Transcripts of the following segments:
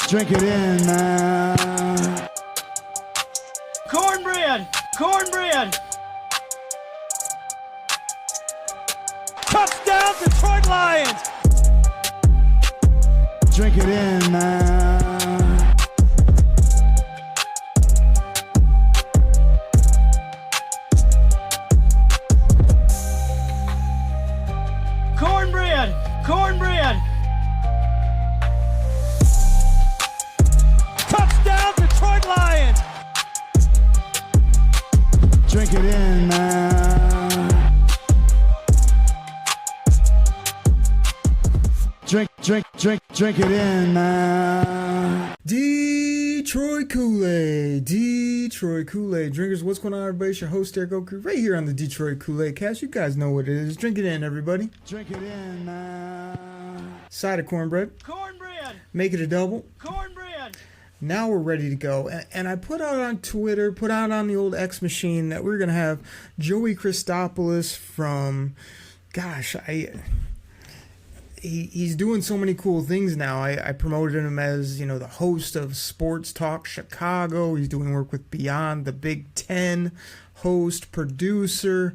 Drink it in, man. Cornbread! Cornbread! Touchdown, Detroit Lions! Drink it in, man. Cornbread! Cornbread! Touchdown, Detroit Lions! Drink it in, man. Drink it in, man. Detroit Koolaid, Detroit Koolaid drinkers. What's going on, everybody? It's your host, Eric Oakley, right here on the Detroit Koolaid Cast. You guys know what it is. Drink it in, everybody. Drink it in, man. Side of cornbread. Cornbread! Make it a double. Cornbread! Now we're ready to go. And I put out on Twitter, put out on the old X machine that we're going to have Joey Christopoulos from, gosh, He's doing so many cool things now. I promoted him as, the host of Sports Talk Chicago. He's doing work with Beyond the Big Ten, host, producer.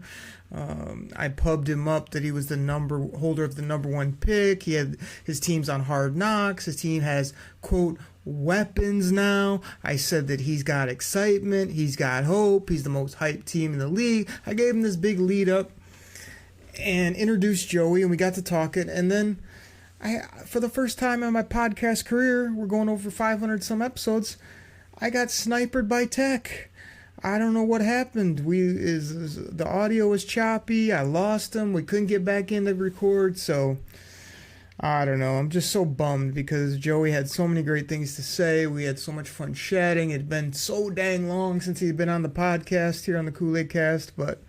I pubbed him up that he was the holder of the number one pick. He had his teams on Hard Knocks. His team has, quote, weapons now. I said that he's got excitement. He's got hope. He's the most hyped team in the league. I gave him this big lead up and introduced Joey, and we got to talking. And then for the first time in my podcast career, we're going over 500 some episodes, I got sniped by tech. I don't know what happened. The audio was choppy. I lost him. We couldn't get back in to record. So I don't know. I'm just so bummed because Joey had so many great things to say. We had so much fun chatting. It'd been so dang long since he'd been on the podcast here on the Koolaid Cast, but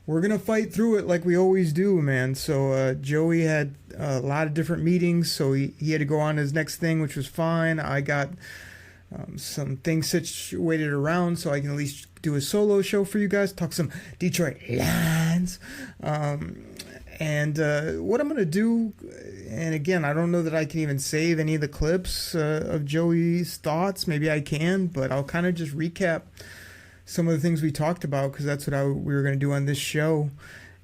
we're going to fight through it like we always do, man. So Joey had a lot of different meetings, so he had to go on to his next thing, which was fine. I got some things situated around so I can at least do a solo show for you guys, talk some Detroit Lions. And what I'm going to do, and again, I don't know that I can even save any of the clips of Joey's thoughts. Maybe I can, but I'll kind of just recap some of the things we talked about, because that's what we were going to do on this show.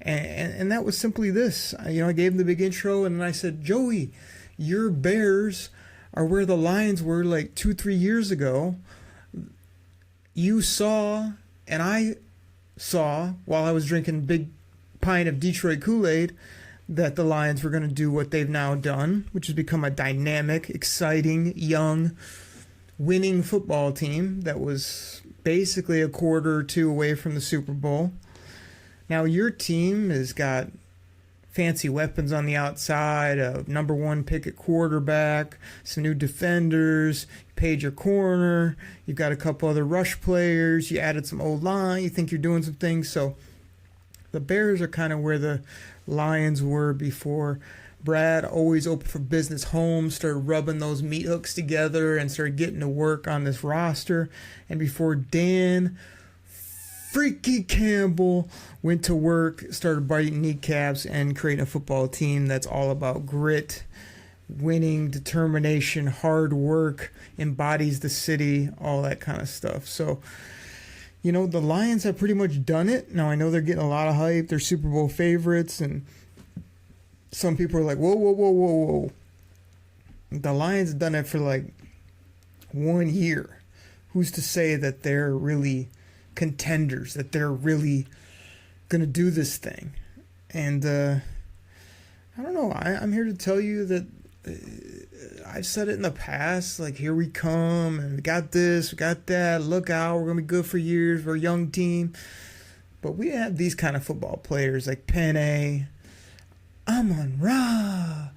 And that was simply this. I gave him the big intro, and then I said, Joey, your Bears are where the Lions were like 2-3 years ago. You saw, and I saw, while I was drinking a big pint of Detroit Kool-Aid, that the Lions were going to do what they've now done, which has become a dynamic, exciting, young, winning football team that was basically a quarter or two away from the Super Bowl. Now your team has got fancy weapons on the outside, a number one pick at quarterback, some new defenders, you paid your corner, you've got a couple other rush players, you added some O-line, you think you're doing some things. So the Bears are kind of where the Lions were before Brad, always open for business home, started rubbing those meat hooks together and started getting to work on this roster. And before Dan Freaky Campbell went to work, started biting kneecaps and creating a football team that's all about grit, winning, determination, hard work, embodies the city, all that kind of stuff. So, the Lions have pretty much done it. Now, I know they're getting a lot of hype. They're Super Bowl favorites, and some people are like, whoa. The Lions have done it for like 1 year. Who's to say that they're really contenders, that they're really going to do this thing? And I don't know. I'm here to tell you that I've said it in the past, like, here we come, and we got this, we got that, look out, we're going to be good for years, we're a young team. But we have these kind of football players like Penny, Amon-Ra,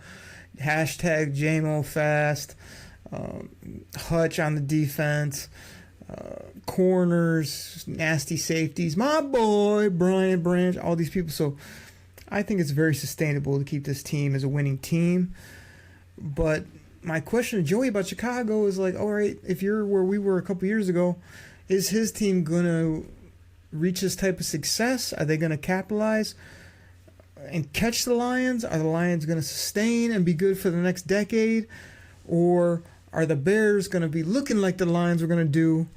hashtag JMO Fast, Hutch on the defense, corners, nasty safeties, my boy, Brian Branch, all these people. So I think it's very sustainable to keep this team as a winning team. But my question to Joey about Chicago is like, all right, if you're where we were a couple years ago, is his team going to reach this type of success? Are they going to capitalize and catch the Lions? Are the Lions going to sustain and be good for the next decade? Or are the Bears going to be looking like the Lions were going to do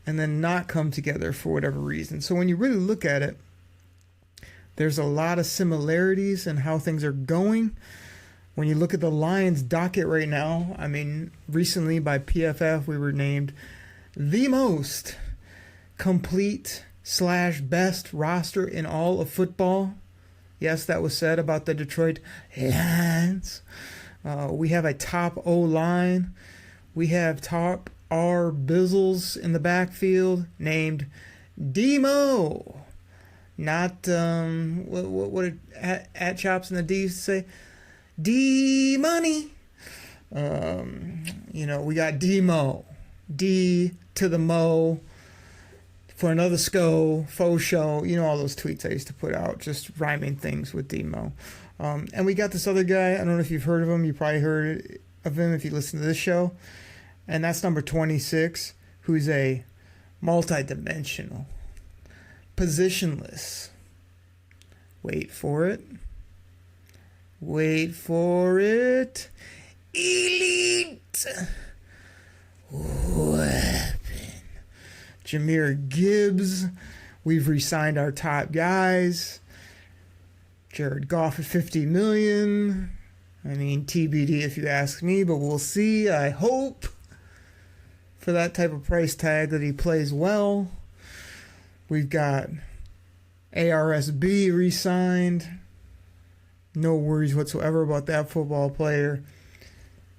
and then not come together for whatever reason? So when you really look at it, there's a lot of similarities in how things are going. When you look at the Lions docket right now, I mean, recently by PFF, we were named the most complete / best roster in all of football. Yes, that was said about the Detroit Lions. We have a top O-line. We have top R Bizzles in the backfield named Demo. Not, what did at Chops and the D's say? D-Money. We got Demo. D to the Mo. For another SCO, faux show, all those tweets I used to put out, just rhyming things with Demo. And we got this other guy, I don't know if you've heard of him, you probably heard of him if you listen to this show, and that's number 26, who's a multi-dimensional, positionless, wait for it, elite weapon. Jahmyr Gibbs. We've re-signed our top guys. Jared Goff at $50 million. I mean, TBD if you ask me, but we'll see. I hope for that type of price tag that he plays well. We've got ARSB re-signed. No worries whatsoever about that football player.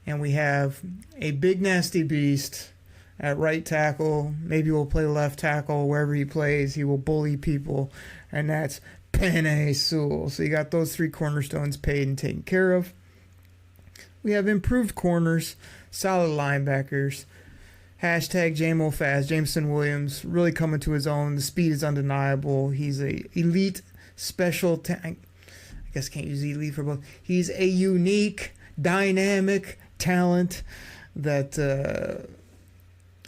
And we have a big nasty beast at right tackle. Maybe we'll play left tackle. Wherever he plays, he will bully people. And that's Penei Sewell. So you got those three cornerstones paid and taken care of. We have improved corners, solid linebackers. Hashtag JMO Fast. Jameson Williams really coming to his own. The speed is undeniable. He's a elite special I guess can't use elite for both. He's a unique, dynamic talent that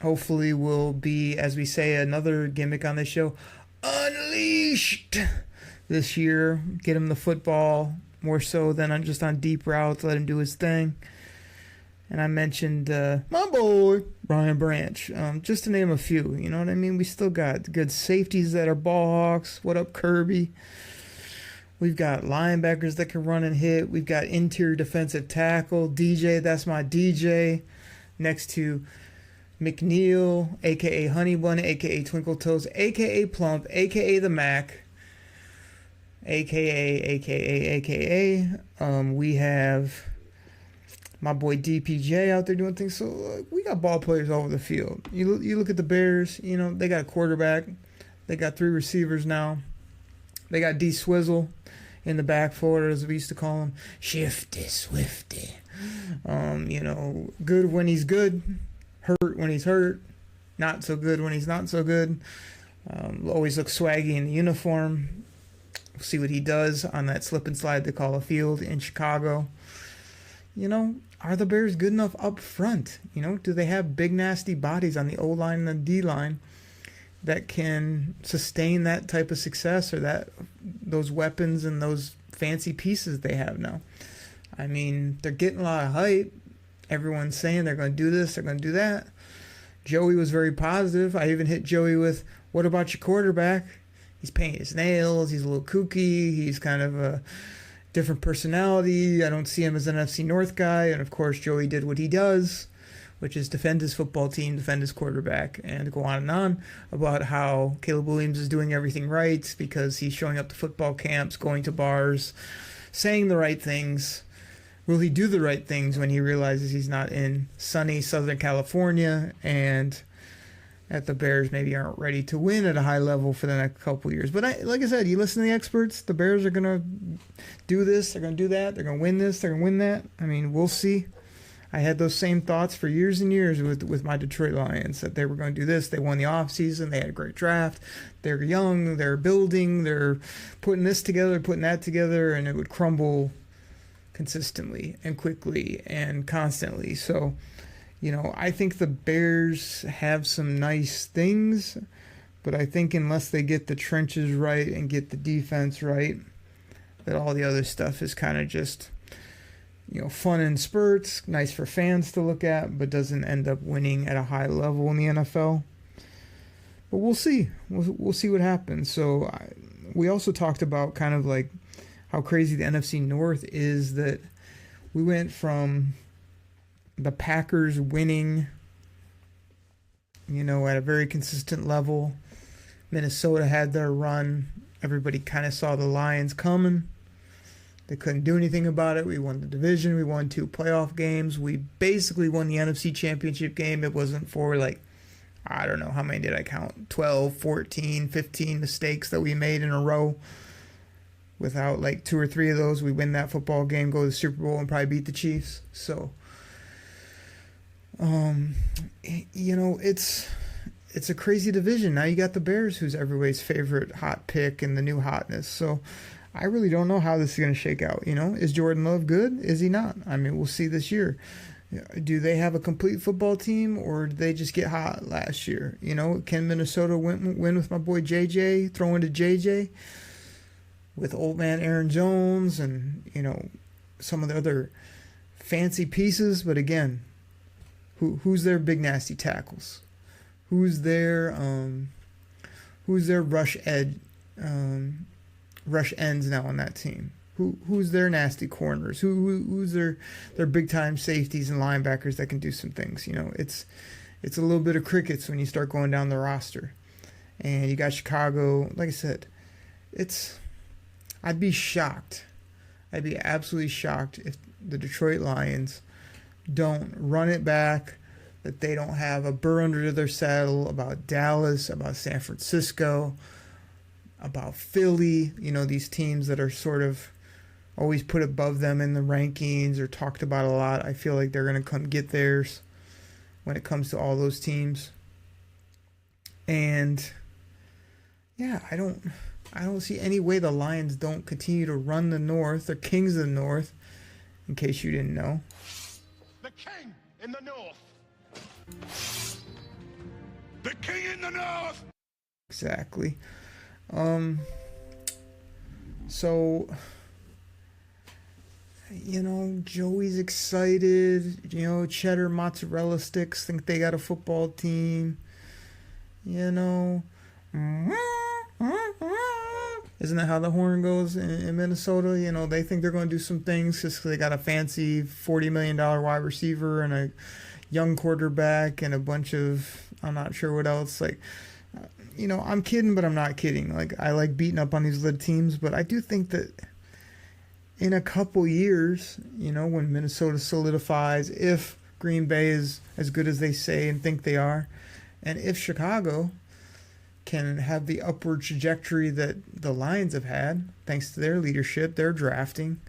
hopefully will be, as we say, another gimmick on this show, unleashed this year. Get him the football more so than just on deep routes. Let him do his thing. And I mentioned my boy, Brian Branch, just to name a few. You know what I mean? We still got good safeties that are ball hawks. What up, Kirby? We've got linebackers that can run and hit. We've got interior defensive tackle. DJ, that's my DJ. Next to McNeil, a.k.a. Honey Bun, a.k.a. Twinkle Toes, a.k.a. Plump, a.k.a. The Mac, a.k.a. We have my boy DPJ out there doing things. So we got ball players all over the field. You look at the Bears, they got a quarterback. They got 3 receivers now. They got D Swizzle in the backfield, as we used to call him. Shifty, swifty. Good when he's good. Hurt when he's hurt, not so good when he's not so good. Always looks swaggy in the uniform. We'll see what he does on that slip and slide they call a field in Chicago. Are the Bears good enough up front? Do they have big nasty bodies on the O-line and the D-line that can sustain that type of success or those weapons and those fancy pieces they have now? I mean, they're getting a lot of hype. Everyone's saying they're going to do this, they're going to do that. Joey was very positive. I even hit Joey with, what about your quarterback? He's painting his nails. He's a little kooky. He's kind of a different personality. I don't see him as an NFC North guy. And, of course, Joey did what he does, which is defend his football team, defend his quarterback, and go on and on about how Caleb Williams is doing everything right because he's showing up to football camps, going to bars, saying the right things. Will he do the right things when he realizes he's not in sunny Southern California and that the Bears maybe aren't ready to win at a high level for the next couple of years? But like I said, you listen to the experts, the Bears are going to do this, they're going to do that, they're going to win this, they're going to win that. I mean, we'll see. I had those same thoughts for years and years with my Detroit Lions, that they were going to do this. They won the offseason. They had a great draft. They're young. They're building. They're putting this together, putting that together, and it would crumble consistently and quickly and constantly. So, I think the Bears have some nice things, but I think unless they get the trenches right and get the defense right, that all the other stuff is kind of just, fun in spurts, nice for fans to look at, but doesn't end up winning at a high level in the NFL. But we'll see. We'll see what happens. So we also talked about kind of like how crazy the NFC North is, that we went from the Packers winning, at a very consistent level. Minnesota had their run. Everybody kind of saw the Lions coming. They couldn't do anything about it. We won the division. We won 2 playoff games. We basically won the NFC Championship game. It wasn't for I don't know, how many did I count? 12, 14, 15 mistakes that we made in a row. Without 2 or 3 of those, we win that football game, go to the Super Bowl, and probably beat the Chiefs. So, it's a crazy division. Now you got the Bears, who's everybody's favorite hot pick and the new hotness. So I really don't know how this is going to shake out. Is Jordan Love good? Is he not? I mean, we'll see this year. Do they have a complete football team, or did they just get hot last year? Can Minnesota win with my boy JJ, throw into JJ with old man Aaron Jones and, some of the other fancy pieces? But again, who's their big nasty tackles? Who's their rush ends now on that team? Who's their nasty corners? Who's their big time safeties and linebackers that can do some things? It's a little bit of crickets when you start going down the roster. And you got Chicago. Like I said, I'd be shocked. I'd be absolutely shocked if the Detroit Lions don't run it back, that they don't have a burr under their saddle about Dallas, about San Francisco, about Philly, these teams that are sort of always put above them in the rankings or talked about a lot. I feel like they're going to come get theirs when it comes to all those teams. And yeah, I don't see any way the Lions don't continue to run the North. They're kings of the North, in case you didn't know. The king in the North. The king in the North. Exactly. So, Joey's excited. Cheddar mozzarella sticks think they got a football team. Isn't that how the horn goes in Minnesota? They think they're going to do some things just because they got a fancy $40 million wide receiver and a young quarterback and a bunch of, I'm not sure what else. I'm kidding, but I'm not kidding. I like beating up on these little teams, but I do think that in a couple years, when Minnesota solidifies, if Green Bay is as good as they say and think they are, and if Chicago can have the upward trajectory that the Lions have had, thanks to their leadership, their drafting,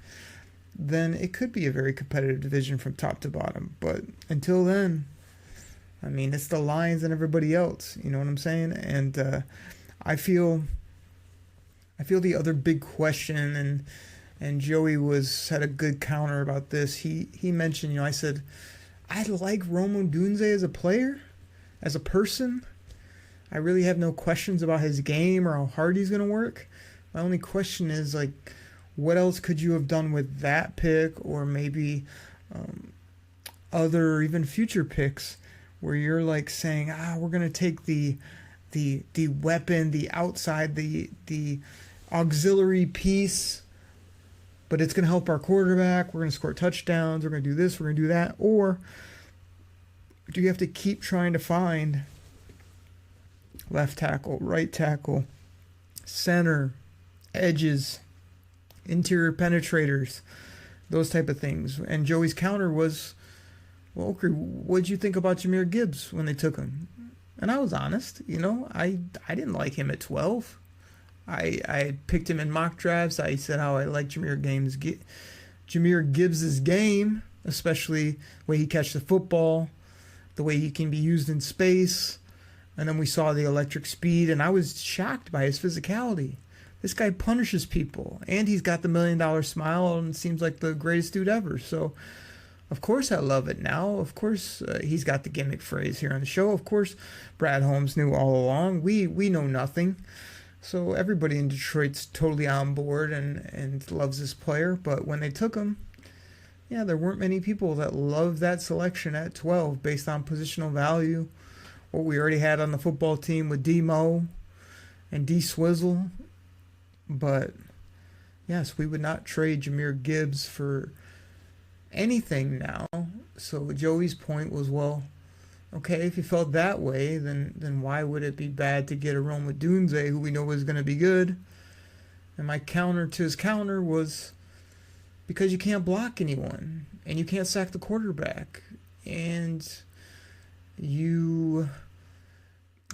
then it could be a very competitive division from top to bottom. But until then, I mean, it's the Lions and everybody else. You know what I'm saying? And I feel the other big question, and Joey had a good counter about this. He mentioned, I said, I like Rome Odunze as a player, as a person. I really have no questions about his game or how hard he's going to work. My only question is, what else could you have done with that pick, or maybe other even future picks where you're saying, we're going to take the weapon, the outside, the auxiliary piece, but it's going to help our quarterback. We're going to score touchdowns. We're going to do this. We're going to do that. Or do you have to keep trying to find left tackle, right tackle, center, edges, interior penetrators, those type of things? And Joey's counter was, well, okay, what'd you think about Jahmyr Gibbs when they took him? And I was honest, I didn't like him at 12. I picked him in mock drafts. I said how I like Jahmyr Gibbs' game, especially the way he catches the football, the way he can be used in space. And then we saw the electric speed, and I was shocked by his physicality. This guy punishes people, and he's got the $1 million smile and seems like the greatest dude ever. So, of course, I love it now. Of course, he's got the gimmick phrase here on the show. Of course, Brad Holmes knew all along. We know nothing. So everybody in Detroit's totally on board and loves this player. But when they took him, yeah, there weren't many people that loved that selection at 12 based on positional value. What we already had on the football team with D-Mo and D-Swizzle. But, yes, we would not trade Jahmyr Gibbs for anything now. So Joey's point was, well, okay, if you felt that way, then why would it be bad to get a Rome Odunze, who we know is going to be good? And my counter to his counter was because you can't block anyone, and you can't sack the quarterback, and you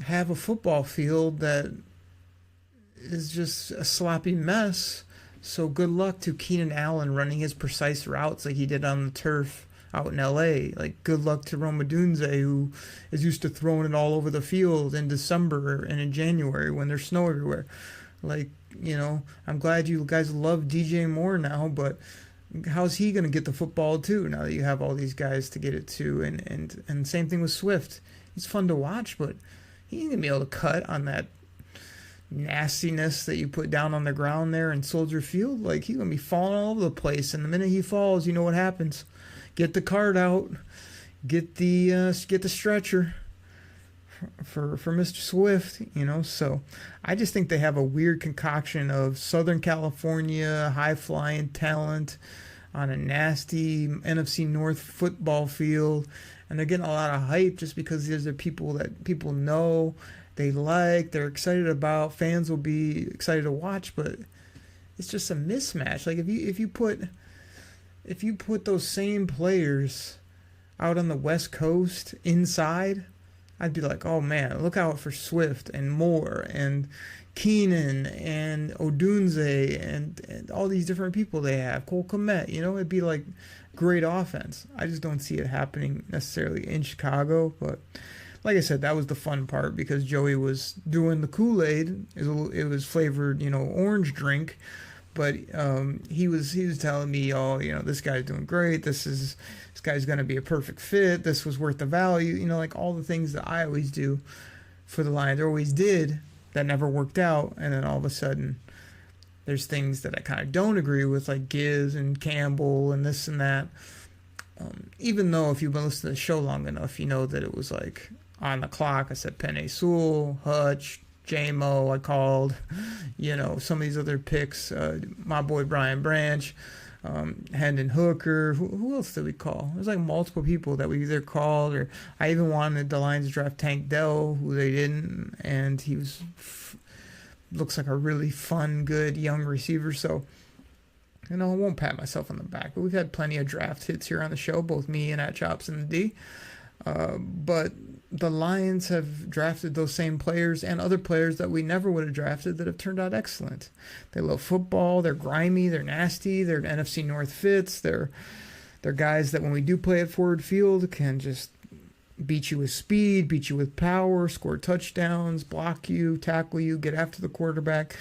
have a football field that is just a sloppy mess. So good luck to Keenan Allen running his precise routes like he did on the turf out in LA. Like, good luck to Rome Odunze, who is used to throwing it all over the field in December and in January when there's snow everywhere. Like, you know, I'm glad you guys love DJ Moore now, but how's he going to get the football too now that you have all these guys to get it to? And same thing with Swift. He's fun to watch, but he ain't going to be able to cut on that nastiness that you put down on the ground there in Soldier Field. Like, he's going to be falling all over the place, and the minute he falls, you know what happens. Get the cart out. Get the stretcher for Mr. Swift, you know. So I just think they have a weird concoction of Southern California high-flying talent on a nasty NFC North football field, and they're getting a lot of hype just because these are people that people know, they like, they're excited about, fans will be excited to watch, but it's just a mismatch. Like, if you put those same players out on the West Coast inside, I'd be like, oh man, look out for Swift and Moore and Keenan and Odunze and all these different people they have. Cole Kmet, you know, it'd be like great offense. I just don't see it happening necessarily in Chicago. But like I said, that was the fun part because Joey was doing the Kool-Aid. It was flavored, you know, orange drink. But he was telling me, oh, you know, this guy's doing great. This guy's going to be a perfect fit. This was worth the value. You know, like all the things that I always do for the Lions, or always did, that never worked out. And then all of a sudden, there's things that I kind of don't agree with, like Gibbs and Campbell and this and that. Even though if you've been listening to the show long enough, you know that it was like on the clock. I said Penei Sewell, Hutch, J-Mo, I called, you know, some of these other picks, my boy Brian Branch, Hendon Hooker, who else did we call? There's like multiple people that we either called, or I even wanted the Lions to draft Tank Dell, who they didn't, and he looks like a really fun, good young receiver. So, you know, I won't pat myself on the back, but we've had plenty of draft hits here on the show, both me and at Chops and the D. But the Lions have drafted those same players and other players that we never would have drafted that have turned out excellent. They love football. They're grimy. They're nasty. They're NFC North fits. They're guys that when we do play at Ford Field can just beat you with speed, beat you with power, score touchdowns, block you, tackle you, get after the quarterback.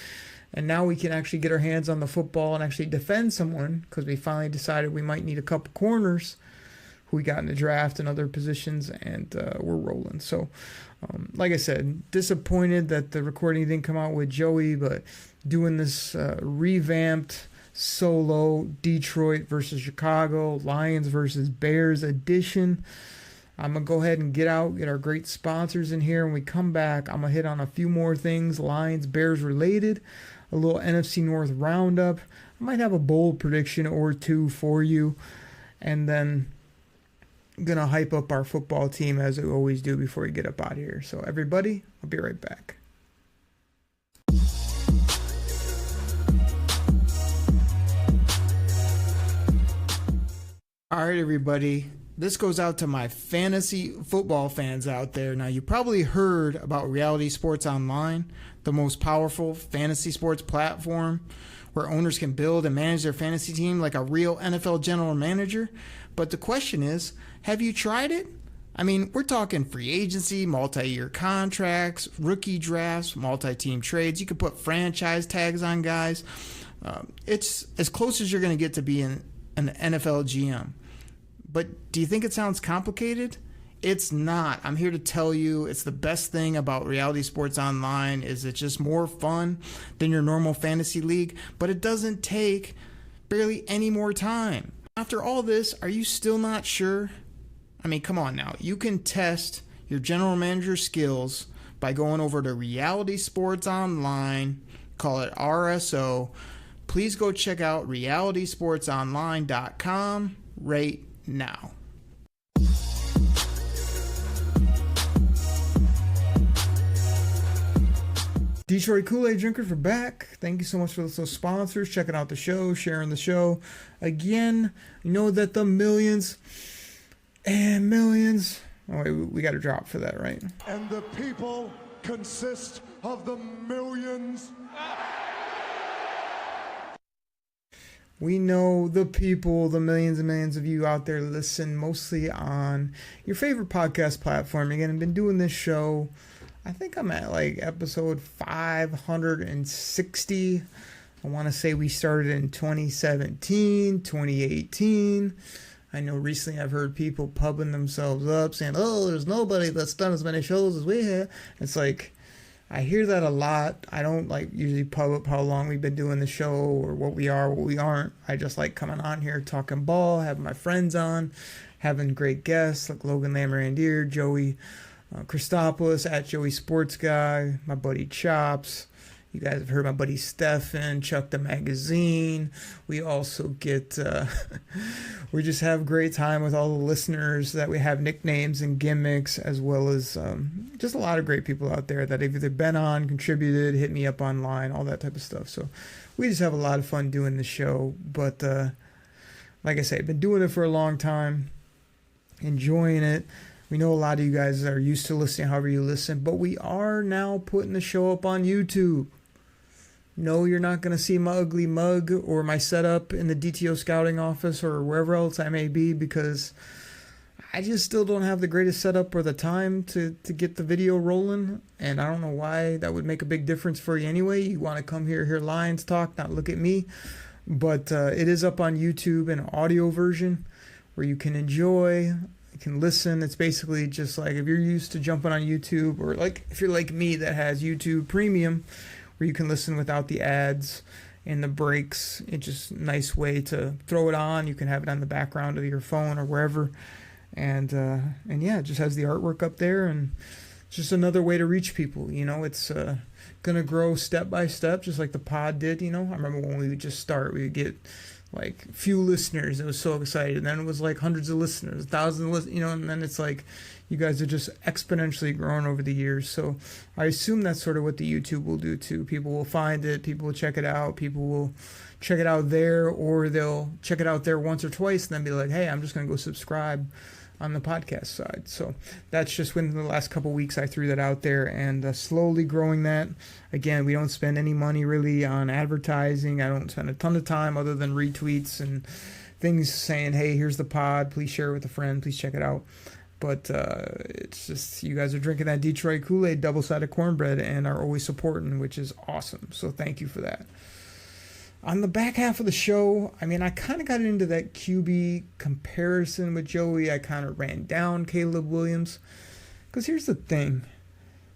And now we can actually get our hands on the football and actually defend someone because we finally decided we might need a couple corners who we got in the draft and other positions, and we're rolling. So, like I said, disappointed that the recording didn't come out with Joey, but doing this revamped solo Detroit versus Chicago, Lions versus Bears edition. I'm going to go ahead and get our great sponsors in here. When we come back, I'm going to hit on a few more things, Lions, Bears related, a little NFC North roundup. I might have a bold prediction or two for you, and then gonna hype up our football team as we always do before we get up out of here. So everybody, I'll be right back. All right, everybody. This goes out to my fantasy football fans out there. Now, you probably heard about Reality Sports Online, the most powerful fantasy sports platform where owners can build and manage their fantasy team like a real NFL general manager. But the question is, have you tried it? I mean, we're talking free agency, multi-year contracts, rookie drafts, multi-team trades. You can put franchise tags on guys. It's as close as you're going to get to being an NFL GM. But do you think it sounds complicated? It's not. I'm here to tell you it's the best thing about Reality Sports Online is it's just more fun than your normal fantasy league, but it doesn't take barely any more time. After all this, are you still not sure? I mean, come on now. You can test your general manager skills by going over to Reality Sports Online, call it RSO. Please go check out realitysportsonline.com right now. Detroit Koolaid drinkers, we're back. Thank you so much for those sponsors, checking out the show, sharing the show. Again, you know that the millions and millions... Oh, wait, we got a drop for that, right? And the people consist of the millions. We know the people, the millions and millions of you out there listen mostly on your favorite podcast platform. Again, I've been doing this show... I think I'm at like episode 560. I want to say we started in 2017, 2018. I know recently I've heard people pubbing themselves up saying, oh, there's nobody that's done as many shows as we have. It's like, I hear that a lot. I don't like usually pub up how long we've been doing the show or what we are, what we aren't. I just like coming on here, talking ball, having my friends on, having great guests like Logan Lamorandier, Joey Christopoulos, at Joey Sports Guy, my buddy Chops. You guys have heard my buddy Stefan, Chuck the Magazine. We also get, we just have great time with all the listeners that we have nicknames and gimmicks, as well as just a lot of great people out there that have either been on, contributed, hit me up online, all that type of stuff. So we just have a lot of fun doing the show. But like I say, I've been doing it for a long time, enjoying it. We know a lot of you guys are used to listening however you listen, but we are now putting the show up on YouTube. No, you're not going to see my ugly mug or my setup in the DTO scouting office or wherever else I may be, because I just still don't have the greatest setup or the time to get the video rolling, and I don't know why that would make a big difference for you anyway. You want to come here, hear Lions talk, not look at me. But it is up on YouTube in an audio version where you can enjoy... can listen. It's basically just like if you're used to jumping on YouTube, or like if you're like me that has YouTube Premium where you can listen without the ads and the breaks. It's just a nice way to throw it on. You can have it on the background of your phone or wherever, and yeah, it just has the artwork up there, and it's just another way to reach people. You know, it's gonna grow step by step, just like the pod did. You know, I remember when we would just start, we would get like few listeners. It was so excited, and then it was like hundreds of listeners, thousands of listeners, you know, and then it's like you guys are just exponentially growing over the years. So I assume that's sort of what the YouTube will do too. People will find it, people will check it out, people will check it out there, or they'll check it out there once or twice and then be like, hey, I'm just going to go subscribe on the podcast side. So that's just within the last couple weeks I threw that out there, and slowly growing that. Again, we don't spend any money really on advertising. I don't spend a ton of time other than retweets and things saying, hey, here's the pod, please share it with a friend, please check it out. But it's just, you guys are drinking that Detroit Kool-Aid double-sided cornbread and are always supporting, which is awesome. So thank you for that. On the back half of the show, I mean, I kind of got into that QB comparison with Joey. I kind of ran down Caleb Williams. Because here's the thing.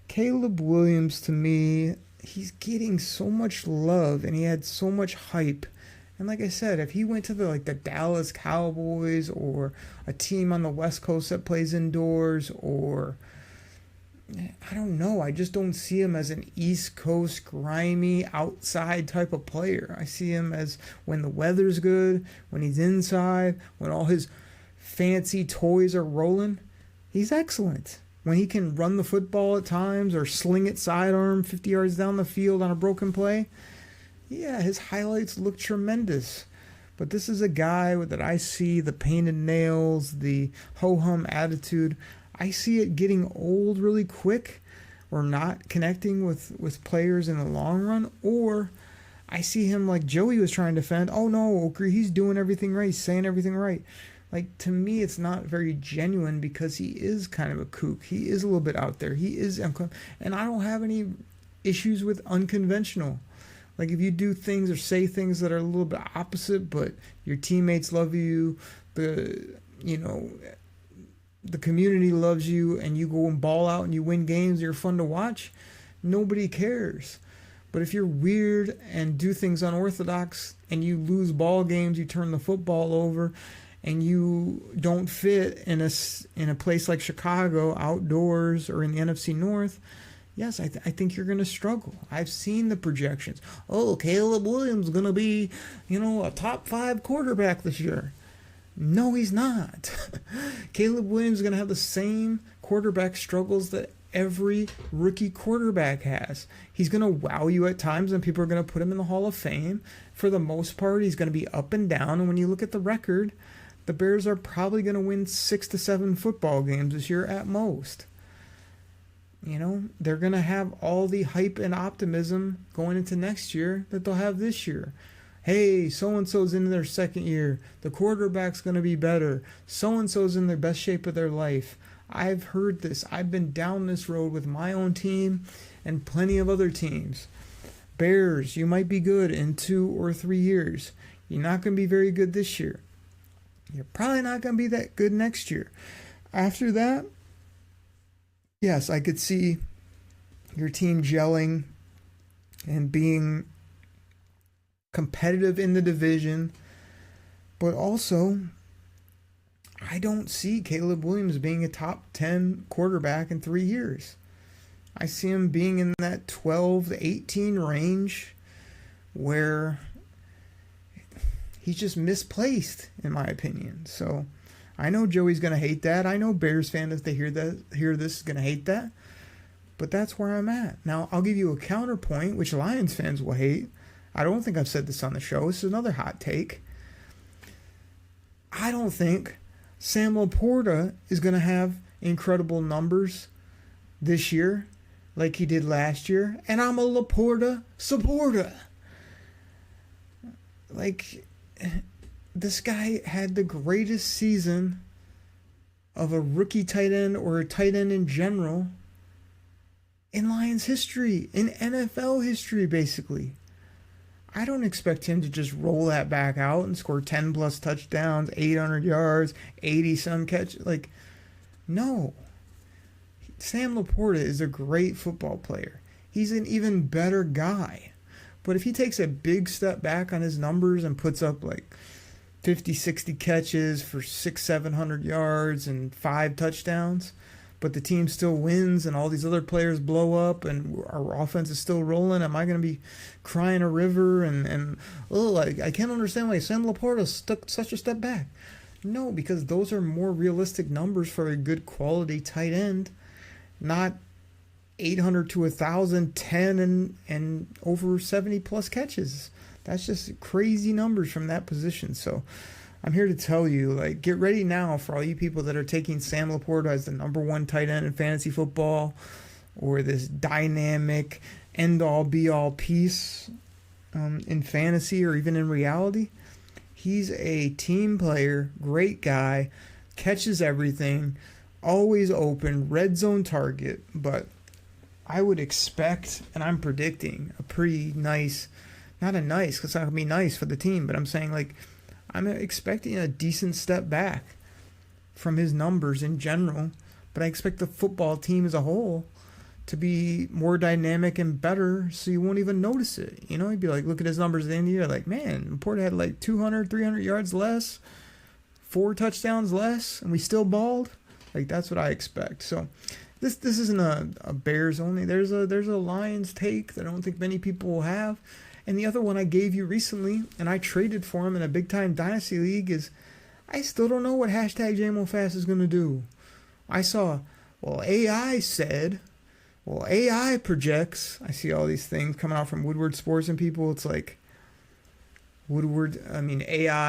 Caleb Williams, to me, he's getting so much love and he had so much hype. And like I said, if he went to the Dallas Cowboys or a team on the West Coast that plays indoors, or I don't know, I just don't see him as an East Coast grimy outside type of player. I see him as when the weather's good, when he's inside, when all his fancy toys are rolling, he's excellent. When he can run the football at times or sling it sidearm 50 yards down the field on a broken play, yeah, his highlights look tremendous. But this is a guy that I see the painted nails, the ho-hum attitude. I see it getting old really quick, or not connecting with players in the long run. Or I see him like Joey was trying to defend. Oh no, Okri, he's doing everything right, he's saying everything right. Like, to me, it's not very genuine because he is kind of a kook. He is a little bit out there. He is, and I don't have any issues with unconventional. Like, if you do things or say things that are a little bit opposite, but your teammates love you, the community loves you, and you go and ball out and you win games, you're fun to watch, nobody cares. But if you're weird and do things unorthodox and you lose ball games, you turn the football over, and you don't fit in a place like Chicago, outdoors, or in the NFC North, yes, I think you're going to struggle. I've seen the projections. Oh, Caleb Williams is going to be, a top 5 quarterback this year. No, he's not. Caleb Williams is going to have the same quarterback struggles that every rookie quarterback has. He's going to wow you at times, and people are going to put him in the Hall of Fame. For the most part, he's going to be up and down. And when you look at the record, the Bears are probably going to win 6 to 7 football games this year at most. They're going to have all the hype and optimism going into next year that they'll have this year. Hey, so-and-so's in their second year. The quarterback's going to be better. So-and-so's in their best shape of their life. I've heard this. I've been down this road with my own team and plenty of other teams. Bears, you might be good in 2 or 3 years. You're not going to be very good this year. You're probably not going to be that good next year. After that, yes, I could see your team gelling and being competitive in the division, but also I don't see Caleb Williams being a top 10 quarterback in 3 years. I see him being in that 12 to 18 range where he's just misplaced, in my opinion. So I know Joey's going to hate that. I know Bears fans, if they hear this, is going to hate that. But that's where I'm at. Now, I'll give you a counterpoint, which Lions fans will hate. I don't think I've said this on the show. This is another hot take. I don't think Sam Laporta is going to have incredible numbers this year like he did last year. And I'm a Laporta supporter. This guy had the greatest season of a rookie tight end or a tight end in general in Lions history, in NFL history, basically. I don't expect him to just roll that back out and score 10 plus touchdowns, 800 yards, 80 some catch. No. Sam Laporta is a great football player. He's an even better guy. But if he takes a big step back on his numbers and puts up 50, 60 catches for 600-700 yards and 5 touchdowns, but the team still wins and all these other players blow up and our offense is still rolling, am I going to be crying a river I can't understand why Sam Laporta took such a step back? No, because those are more realistic numbers for a good quality tight end, not 800 to 1,000, 10 and over 70 plus catches. That's just crazy numbers from that position. So I'm here to tell you, get ready now for all you people that are taking Sam Laporta as the number 1 tight end in fantasy football, or this dynamic end-all be-all piece in fantasy or even in reality. He's a team player, great guy, catches everything, always open, red zone target, but I would expect, and I'm predicting, a pretty nice, not a nice, because it's not going to be nice for the team, but I'm saying I'm expecting a decent step back from his numbers in general, but I expect the football team as a whole to be more dynamic and better, so you won't even notice it. You'd be look at his numbers at the end of the year, man, Laporta had 200, 300 yards less, 4 touchdowns less, and we still balled. That's what I expect. So this isn't a Bears only. There's a Lions take that I don't think many people will have. And the other one I gave you recently, and I traded for him in a big-time Dynasty League, is I still don't know what hashtag JMOFast is going to do. I saw, AI projects. I see all these things coming out from Woodward Sports and people. It's AI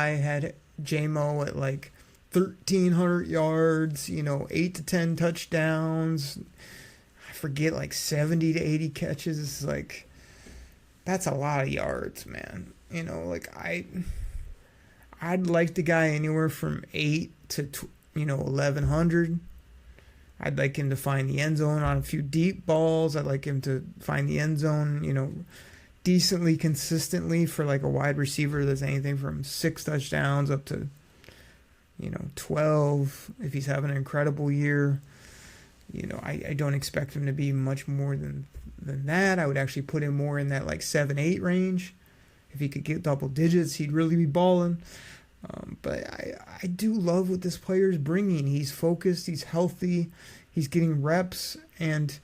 had JMO at 1,300 yards, 8 to 10 touchdowns. I forget, 70 to 80 catches. It's that's a lot of yards, man. I'd like the guy anywhere from 8 to 1,100. I'd like him to find the end zone on a few deep balls. I'd like him to find the end zone, decently consistently for a wide receiver that's anything from 6 touchdowns up to 12 if he's having an incredible year. I don't expect him to be much more than that. I would actually put him more in that like 7-8 range. If he could get double digits, he'd really be balling. But I do love what this player is bringing. He's focused, he's healthy, he's getting reps, and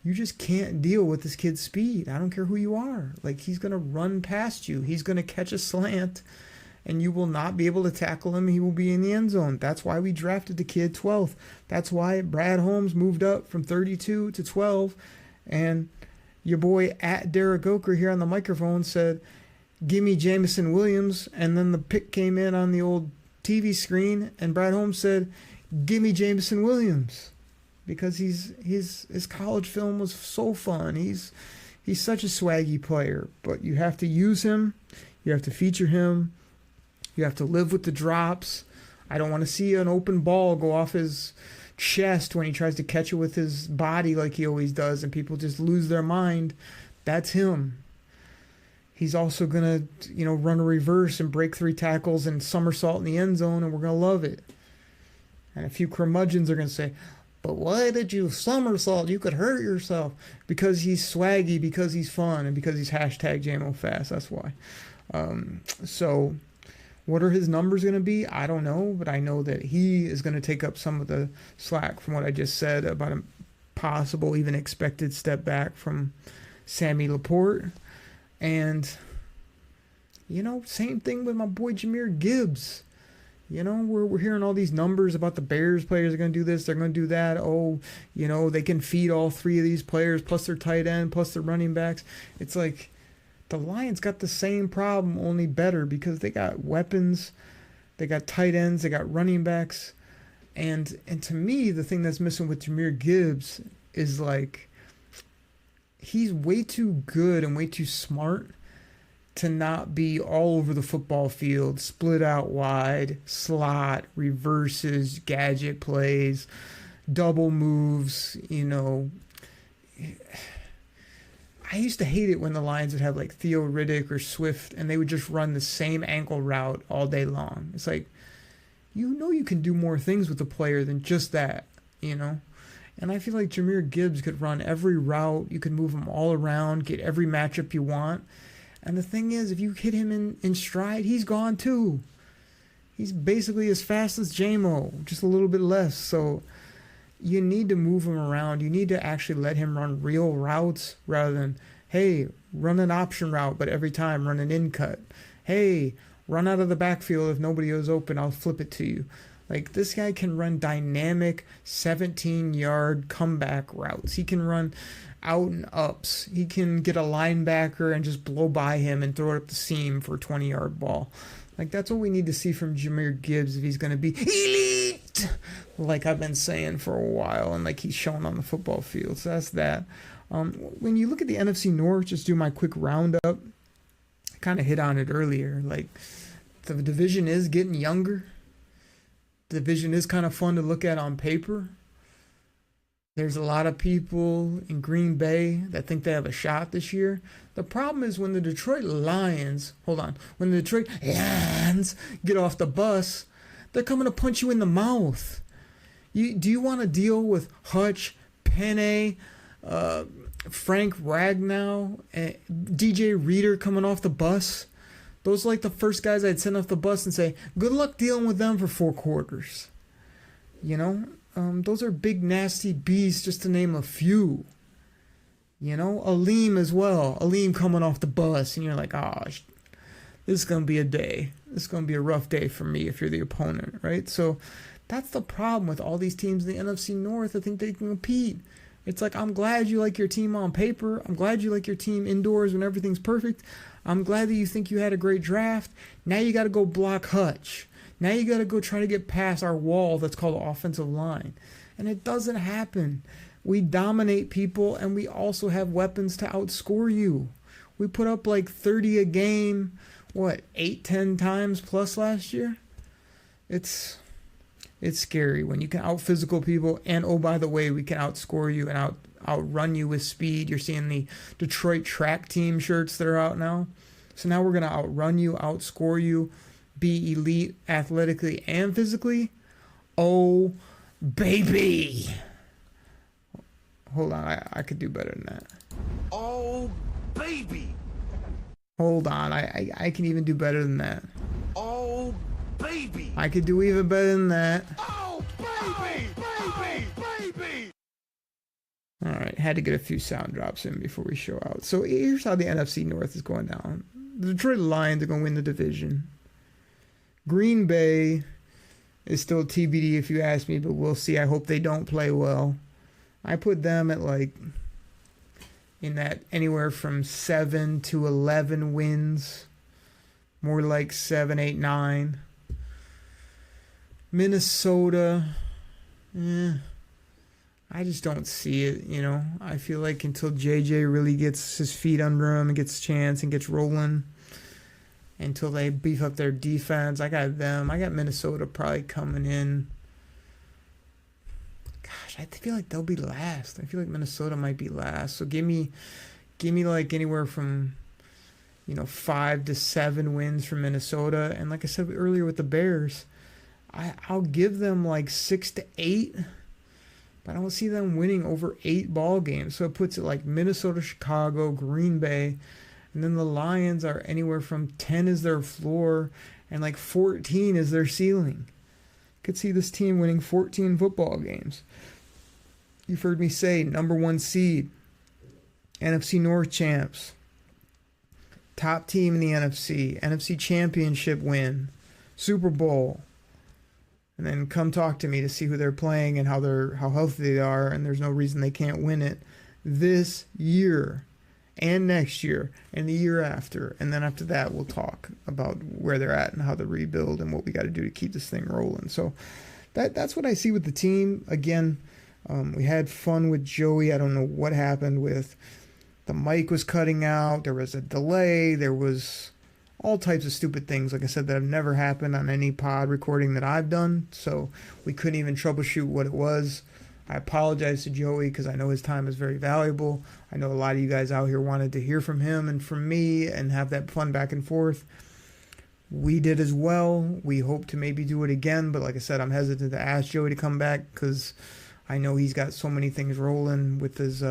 you just can't deal with this kid's speed. I don't care who you are. Like, he's going to run past you. He's going to catch a slant, and you will not be able to tackle him. He will be in the end zone. That's why we drafted the kid 12th. That's why Brad Holmes moved up from 32 to 12. And your boy at Derek Oker here on the microphone said, give me Jameson Williams. And then the pick came in on the old TV screen, and Brad Holmes said, give me Jameson Williams. Because his college film was so fun. He's such a swaggy player. But you have to use him. You have to feature him. You have to live with the drops. I don't want to see an open ball go off his chest when he tries to catch it with his body like he always does, and people just lose their mind. That's him. He's also going to, run a reverse and break 3 tackles and somersault in the end zone, and we're going to love it. And a few curmudgeons are going to say, but why did you somersault? You could hurt yourself. Because he's swaggy, because he's fun, and because he's hashtag JMOFast. That's why. So what are his numbers going to be? I don't know, but I know that he is going to take up some of the slack from what I just said about a possible, even expected step back from Sammy Laporte. And, same thing with my boy Jahmyr Gibbs. We're hearing all these numbers about the Bears players are going to do this, they're going to do that. Oh, they can feed all 3 of these players, plus their tight end, plus their running backs. It's like the Lions got the same problem, only better, because they got weapons, they got tight ends, they got running backs. And to me, the thing that's missing with Jahmyr Gibbs is like, he's way too good and way too smart to not be all over the football field, split out wide, slot, reverses, gadget plays, double moves, I used to hate it when the Lions would have like Theo Riddick or Swift, and they would just run the same ankle route all day long. It's like, you can do more things with a player than just that, And I feel like Jahmyr Gibbs could run every route. You could move him all around, get every matchup you want. And the thing is, if you hit him in stride, he's gone too. He's basically as fast as JMO, just a little bit less. So you need to move him around. You need to actually let him run real routes rather than, hey, run an option route, but every time run an in cut. Hey, run out of the backfield. If nobody is open, I'll flip it to you. Like, this guy can run dynamic 17-yard comeback routes. He can run out and ups. He can get a linebacker and just blow by him and throw it up the seam for a 20-yard ball. Like, that's what we need to see from Jahmyr Gibbs if he's going to be elite, like I've been saying for a while, and like he's shown on the football field. So that's that. When you look at the NFC North, just do my quick roundup. I kind of hit on it earlier. Like, the division is getting younger. The division is kind of fun to look at on paper. There's a lot of people in Green Bay that think they have a shot this year. The problem is when the Detroit Lions get off the bus, they're coming to punch you in the mouth. Do you want to deal with Hutch, Penne, Frank Ragnow, DJ Reader coming off the bus? Those are like the first guys I'd send off the bus and say, good luck dealing with them for 4 quarters. Those are big, nasty beasts, just to name a few. Aleem as well. Aleem coming off the bus, and you're like, this is going to be a day. This is going to be a rough day for me if you're the opponent, right? So that's the problem with all these teams in the NFC North. I think they can compete. It's like, I'm glad you like your team on paper. I'm glad you like your team indoors when everything's perfect. I'm glad that you think you had a great draft. Now you got to go block Hutch. Now you got to go try to get past our wall that's called the offensive line. And it doesn't happen. We dominate people, and we also have weapons to outscore you. We put up like 30 a game, 8-10 times plus last year? It's scary when you can out-physical people, and oh, by the way, we can outscore you and outrun you with speed. You're seeing the Detroit track team shirts that are out now. So now we're going to outrun you, outscore you, be elite athletically and physically. Oh, baby. Hold on, I could do better than that. Oh, baby. Hold on, I can even do better than that. Oh, baby. I could do even better than that. Oh, baby, baby, baby. Alright, had to get a few sound drops in before we show out. So here's how the NFC North is going down. The Detroit Lions are going to win the division. Green Bay is still TBD if you ask me, but we'll see. I hope they don't play well. I put them at like in that anywhere from 7 to 11 wins. More like 7, 8, 9. Minnesota, I just don't see it, you know. I feel like until JJ really gets his feet under him and gets a chance and gets rolling, until they beef up their defense, I got Minnesota probably coming in. Gosh, I feel like they'll be last. I feel like Minnesota might be last. So give me like anywhere from 5 to 7 wins from Minnesota. And like I said earlier with the Bears, I'll give them like 6 to 8, but I don't see them winning over 8 ball games. So it puts it like Minnesota, Chicago, Green Bay, and then the Lions are anywhere from 10 is their floor and like 14 is their ceiling. Could see this team winning 14 football games. You've heard me say number 1 seed, NFC North champs, top team in the NFC championship win, Super Bowl. And then come talk to me to see who they're playing and how healthy they are, and there's no reason they can't win it this year and next year and the year after. And then after that, we'll talk about where they're at and how to rebuild and what we got to do to keep this thing rolling. So that's what I see with the team. Again, we had fun with Joey. I don't know what happened with the mic was cutting out. There was a delay. There was all types of stupid things, like I said, that have never happened on any pod recording that I've done. So we couldn't even troubleshoot what it was. I apologize to Joey because I know his time is very valuable. I know a lot of you guys out here wanted to hear from him and from me and have that fun back and forth. We did as well. We hope to maybe do it again, but like I said, I'm hesitant to ask Joey to come back because I know he's got so many things rolling with his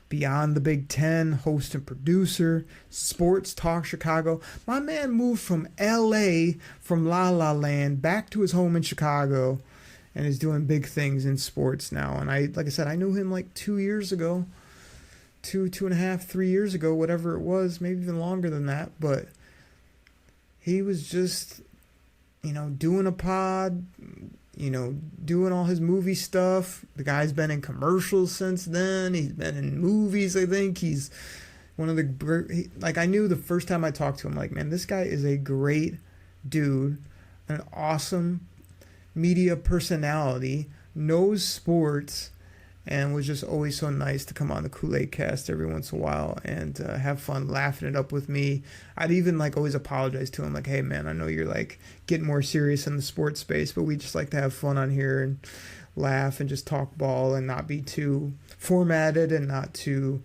Beyond the Big Ten, host and producer, Sports Talk Chicago. My man moved from L.A., from La La Land, back to his home in Chicago, and is doing big things in sports now. And like I said, I knew him like 2 years ago, 2.5, 3 years ago, whatever it was, maybe even longer than that. But he was just, doing a pod, doing all his movie stuff. The guy's been in commercials since then. He's been in movies, I think. He's one of the... I knew the first time I talked to him, like, man, this guy is a great dude, an awesome media personality, knows sports, and was just always so nice to come on the Koolaid Cast every once in a while and have fun laughing it up with me. I'd even always apologize to him, like, hey man, I know you're getting more serious in the sports space, but we just like to have fun on here and laugh and just talk ball and not be too formatted and not too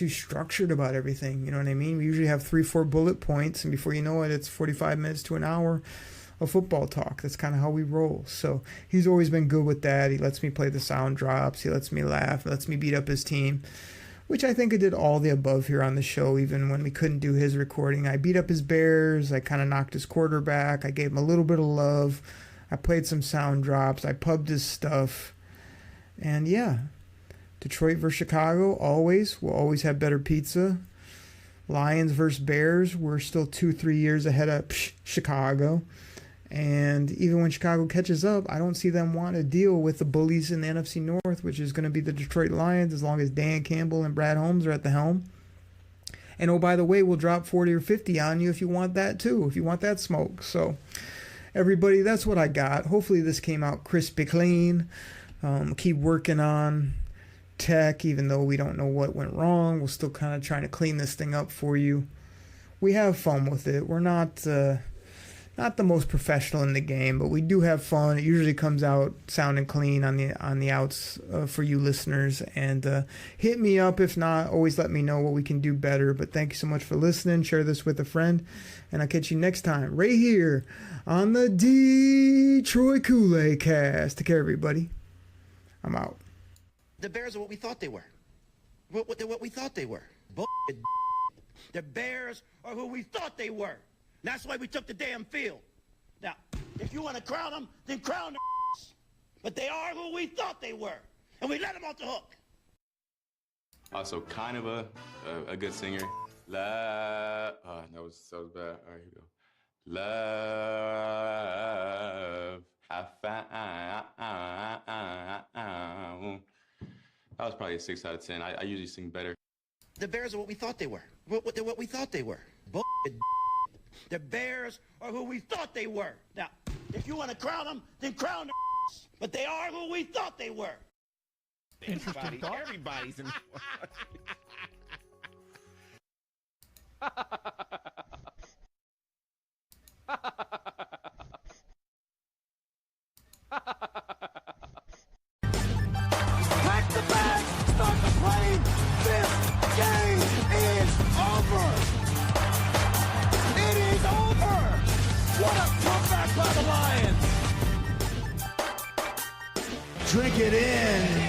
structured about everything. You know what I mean? We usually have 3-4 bullet points, and before you know it, it's 45 minutes to an hour of football talk. That's kind of how we roll. So he's always been good with that. He lets me play the sound drops. He lets me laugh. He lets me beat up his team, which I think I did all the above here on the show. Even when we couldn't do his recording, I beat up his Bears. I kind of knocked his quarterback. I gave him a little bit of love. I played some sound drops. I pubbed his stuff. And yeah, Detroit versus Chicago, always. We'll always have better pizza. Lions versus Bears, we're still 2-3 years ahead of Chicago. And even when Chicago catches up, I don't see them want to deal with the bullies in the NFC North, which is going to be the Detroit Lions, as long as Dan Campbell and Brad Holmes are at the helm. And oh, by the way, we'll drop 40 or 50 on you if you want that too, if you want that smoke. So everybody, that's what I got. Hopefully this came out crispy clean. Keep working on tech, even though we don't know what went wrong. We're still kind of trying to clean this thing up for you. We have fun with it. We're not the most professional in the game, but we do have fun. It usually comes out sounding clean on the outs for you listeners. And hit me up if not. Always let me know what we can do better. But thank you so much for listening. Share this with a friend, and I'll catch you next time right here on the Detroit Koolaid Cast. Take care, everybody. I'm out. The Bears are what we thought they were. They're what we thought they were. Bullshit. The Bears are who we thought they were. That's why we took the damn field. Now, if you want to crown them, then crown them. But they are who we thought they were. And we let them off the hook. Also, kind of a good singer. That was so bad. All right, here we go. Love, I found. That was probably a 6 out of 10. I usually sing better. The Bears are what we thought they were. They're what we thought they were. Bullshit. The Bears are who we thought they were. Now, if you want to crown them, then crown them. But they are who we thought they were. Everybody's in. Pack the bags, start the plane. This game is over. It is over. What a comeback by the Lions. Drink it in.